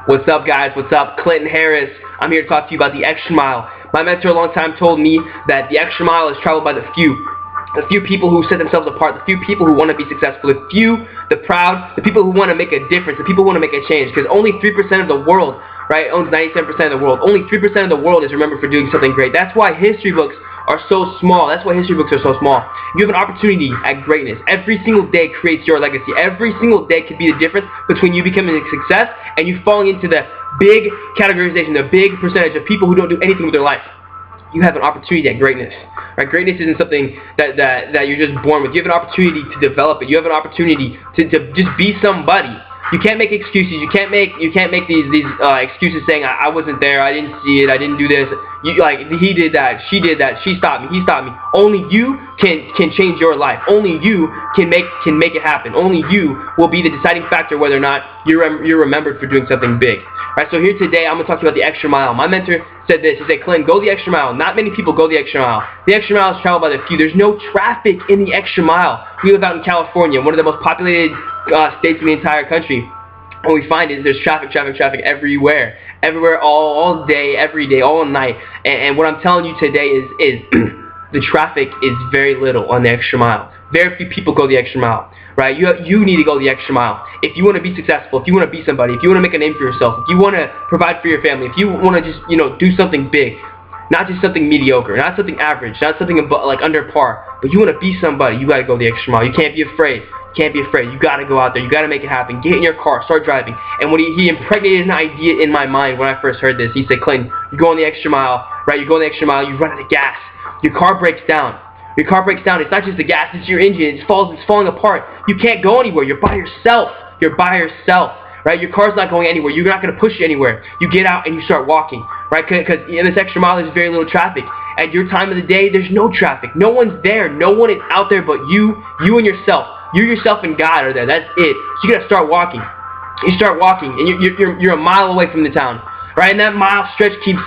What's up, guys? What's up? Clinton Harris. I'm here to talk to you about the extra mile. My mentor a long time told me that the extra mile is traveled by the few people who set themselves apart, the few people who want to be successful, the few, the proud, the people who want to make a difference, the people who want to make a change. Because only 3% of the world, right, owns 97% of the world. Only 3% of the world is remembered for doing something great. That's why history books are so small. That's why history books are so small. You have an opportunity at greatness. Every single day creates your legacy. Every single day could be the difference between you becoming a success and you falling into the big categorization, the big percentage of people who don't do anything with their life. You have an opportunity at greatness. Right? Greatness isn't something that you're just born with. You have an opportunity to develop it. You have an opportunity to just be somebody. You can't make excuses. You can't make these excuses saying I wasn't there, I didn't see it, I didn't do this. He did that, she did that, she stopped me, he stopped me. Only you can change your life. Only you can make it happen. Only you will be the deciding factor whether or not you're remembered for doing something big. Right? So here today I'm gonna talk to you about the extra mile. My mentor said this. He said, Clinton, go the extra mile. Not many people go the extra mile. The extra mile is traveled by the few. There's no traffic in the extra mile. We live out in California, one of the most populated states in the entire country. What we find is there's traffic everywhere, all day, every day, all night. And what I'm telling you today is the traffic is very little on the extra mile. Very few people go the extra mile, right? You need to go the extra mile. If you want to be successful, if you want to be somebody, if you want to make a name for yourself, if you want to provide for your family, if you want to just, do something big, not just something mediocre, not something average, not something like under par, but you want to be somebody, you got to go the extra mile. You can't be afraid. Can't be afraid. You got to go out there. You got to make it happen. Get in your car. Start driving. And when he impregnated an idea in my mind when I first heard this, he said, Clinton, you're going the extra mile, right? You're going the extra mile. You run out of gas. Your car breaks down. Your car breaks down. It's not just the gas. It's your engine. It's falling apart. You can't go anywhere. You're by yourself. You're by yourself, right? Your car's not going anywhere. You're not going to push it anywhere. You get out and you start walking, right? Because in this extra mile, there's very little traffic. At your time of the day, there's no traffic. No one's there. No one is out there but you and yourself. You, yourself, and God are there. That's it. So you gotta start walking. You start walking, and you're a mile away from the town, right? And that mile stretch keeps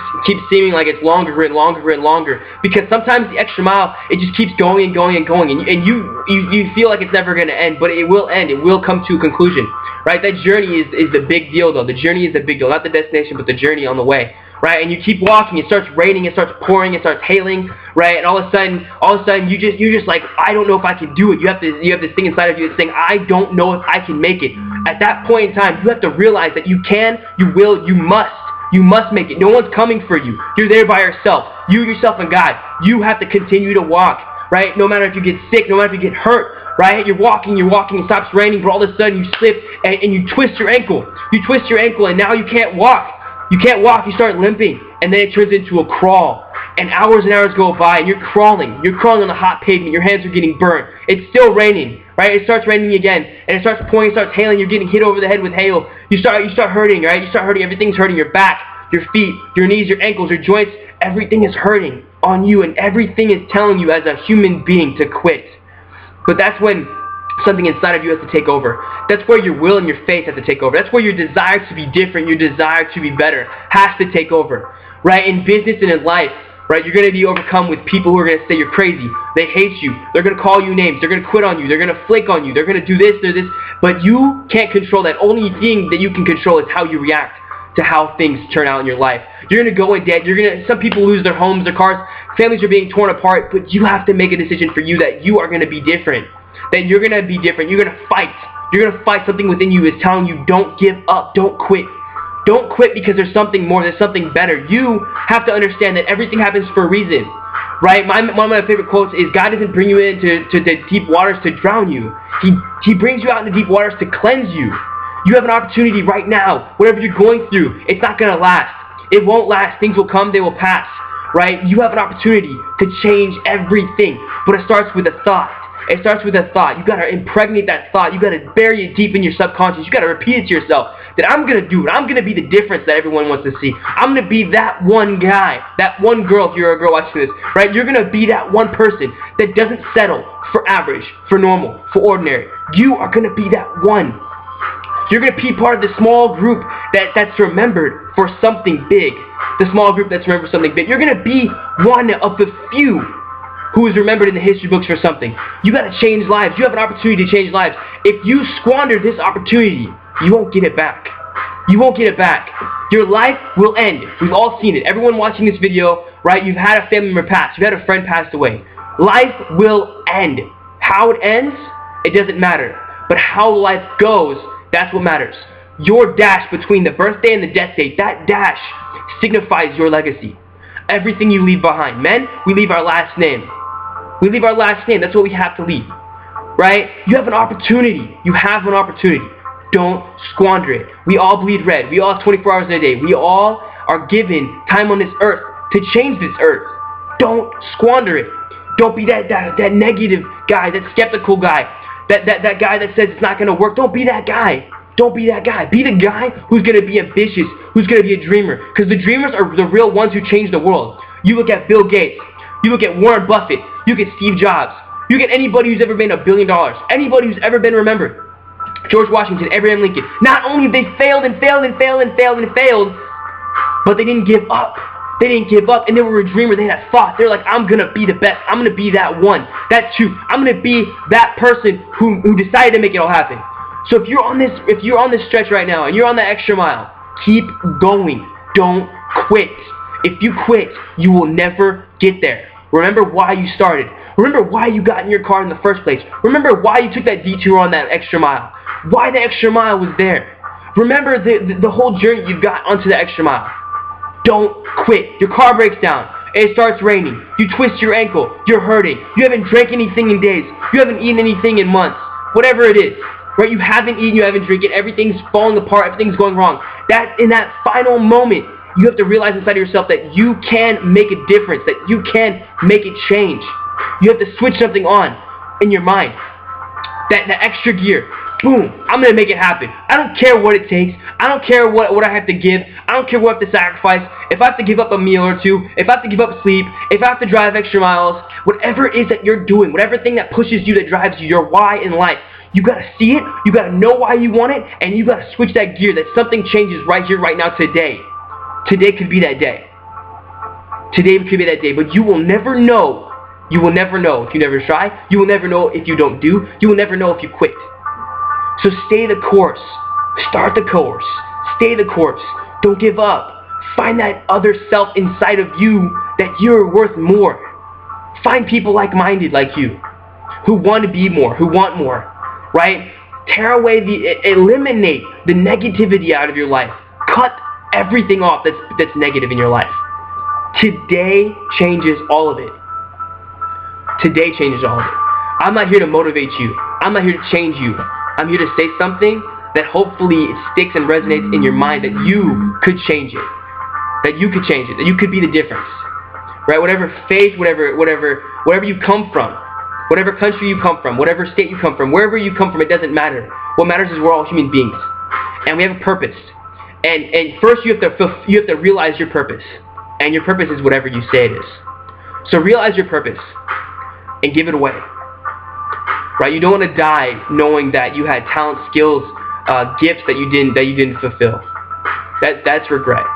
seeming like it's longer and longer and longer, because sometimes the extra mile, it just keeps going and going and going, and you feel like it's never gonna end, but it will end. It will come to a conclusion, right? That journey is the big deal, though. The journey is the big deal, not the destination, but the journey on the way. Right, and you keep walking. It starts raining. It starts pouring. It starts hailing. Right, and all of a sudden, you're just like, I don't know if I can do it. You have this thing inside of you that's saying, I don't know if I can make it. At that point in time, you have to realize that you can, you will, you must. You must make it. No one's coming for you. You're there by yourself. You, yourself, and God. You have to continue to walk. Right, no matter if you get sick, no matter if you get hurt. Right, you're walking. It stops raining, but all of a sudden you slip and you twist your ankle. You twist your ankle, and now you can't walk. You can't walk, you start limping, and then it turns into a crawl. And hours go by, and you're crawling. You're crawling on the hot pavement. Your hands are getting burnt. It's still raining, right? It starts raining again, and it starts pouring, it starts hailing. You're getting hit over the head with hail. You start hurting, right? You start hurting. Everything's hurting. Your back, your feet, your knees, your ankles, your joints. Everything is hurting on you, and everything is telling you as a human being to quit. But that's when something inside of you has to take over. That's where your will and your faith have to take over. That's where your desire to be different, your desire to be better has to take over. Right? In business and in life, right, you're going to be overcome with people who are going to say you're crazy. They hate you. They're going to call you names. They're going to quit on you. They're going to flake on you. They're going to do this, do this. But you can't control that. Only thing that you can control is how you react to how things turn out in your life. You're going to go in debt. Some people lose their homes, their cars. Families are being torn apart. But you have to make a decision for you that you are going to be different. That you're going to be different. You're going to fight. You're going to fight. Something within you is telling you, don't give up. Don't quit. Don't quit because there's something more. There's something better. You have to understand that everything happens for a reason. Right? One of my favorite quotes is, God doesn't bring you into the deep waters to drown you. He brings you out into deep waters to cleanse you. You have an opportunity right now. Whatever you're going through, it's not going to last. It won't last. Things will come. They will pass. Right? You have an opportunity to change everything. But it starts with a thought. It starts with a thought. You got to impregnate that thought. You got to bury it deep in your subconscious. You got to repeat it to yourself that I'm going to do it. I'm going to be the difference that everyone wants to see. I'm going to be that one guy, that one girl, if you're a girl watching this, right? You're going to be that one person that doesn't settle for average, for normal, for ordinary. You are going to be that one. You're going to be part of the small group that's remembered for something big. The small group that's remembered for something big. You're going to be one of the few who is remembered in the history books for something. You got to change lives. You have an opportunity to change lives. If you squander this opportunity, you won't get it back. You won't get it back. Your life will end. We've all seen it. Everyone watching this video, right? You've had a family member pass. You've had a friend pass away. Life will end. How it ends, it doesn't matter. But how life goes, that's what matters. Your dash between the birthday and the death date, that dash signifies your legacy. Everything you leave behind. Men, we leave our last name. We leave our last name. That's what we have to leave. Right? You have an opportunity. You have an opportunity. Don't squander it. We all bleed red. We all have 24 hours in a day. We all are given time on this earth to change this earth. Don't squander it. Don't be that negative guy, that skeptical guy, that guy that says it's not going to work. Don't be that guy. Don't be that guy. Be the guy who's going to be ambitious, who's going to be a dreamer. Because the dreamers are the real ones who change the world. You look at Bill Gates. You look at Warren Buffett. You look at Steve Jobs. You look at anybody who's ever made $1 billion. Anybody who's ever been remembered. George Washington, Abraham Lincoln. Not only they failed and failed and failed and failed and failed, but they didn't give up. They didn't give up, and they were a dreamer. They had thought. They're like, I'm gonna be the best. I'm gonna be that one, that two. I'm gonna be that person who decided to make it all happen. So if you're on this stretch right now and you're on the extra mile, keep going. Don't quit. If you quit, you will never get there. Remember why you started. Remember why you got in your car in the first place. Remember why you took that detour on that extra mile. Why the extra mile was there. Remember the whole journey you got onto the extra mile. Don't quit. Your car breaks down. It starts raining. You twist your ankle. You're hurting. You haven't drank anything in days. You haven't eaten anything in months. Whatever it is. Right? You haven't eaten. You haven't drinking. Everything's falling apart. Everything's going wrong. In that final moment, you have to realize inside of yourself that you can make a difference. That you can make it change. You have to switch something on in your mind. That extra gear. Boom, I'm going to make it happen. I don't care what it takes. I don't care what I have to give. I don't care what I have to sacrifice. If I have to give up a meal or two, if I have to give up sleep, if I have to drive extra miles, whatever it is that you're doing, whatever thing that pushes you, that drives you, your why in life, you got to see it, you got to know why you want it, and you got to switch that gear, that something changes right here, right now, today. Today could be that day. Today could be that day, but you will never know. You will never know if you never try. You will never know if you don't do. You will never know if you quit. So stay the course. Start the course. Stay the course. Don't give up. Find that other self inside of you that you're worth more. Find people like-minded like you who want to be more, who want more, right? Tear away eliminate the negativity out of your life. Cut everything off that's negative in your life. Today changes all of it. Today changes all of it. I'm not here to motivate you. I'm not here to change you. I'm here to say something that hopefully it sticks and resonates in your mind, that you could change it. That you could change it. That you could be the difference. Right? Whatever faith, whatever you come from, whatever country you come from, whatever state you come from, wherever you come from, it doesn't matter. What matters is we're all human beings. And we have a purpose. And first you have to realize your purpose. And your purpose is whatever you say it is. So realize your purpose and give it away. Right? You don't want to die knowing that you had talent, skills, gifts that you didn't fulfill. That's regret.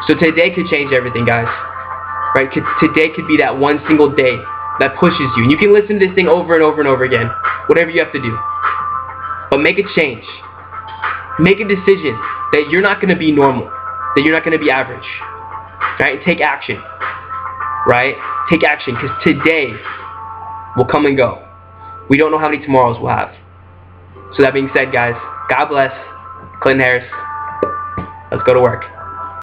So today could change everything, guys. Right? Today could be that one single day that pushes you. And you can listen to this thing over and over and over again. Whatever you have to do. But make a change. Make a decision that you're not going to be normal. That you're not going to be average. Right? Take action. Right? Take action, because today will come and go. We don't know how many tomorrows we'll have. So that being said, guys, God bless. Clinton Harris. Let's go to work.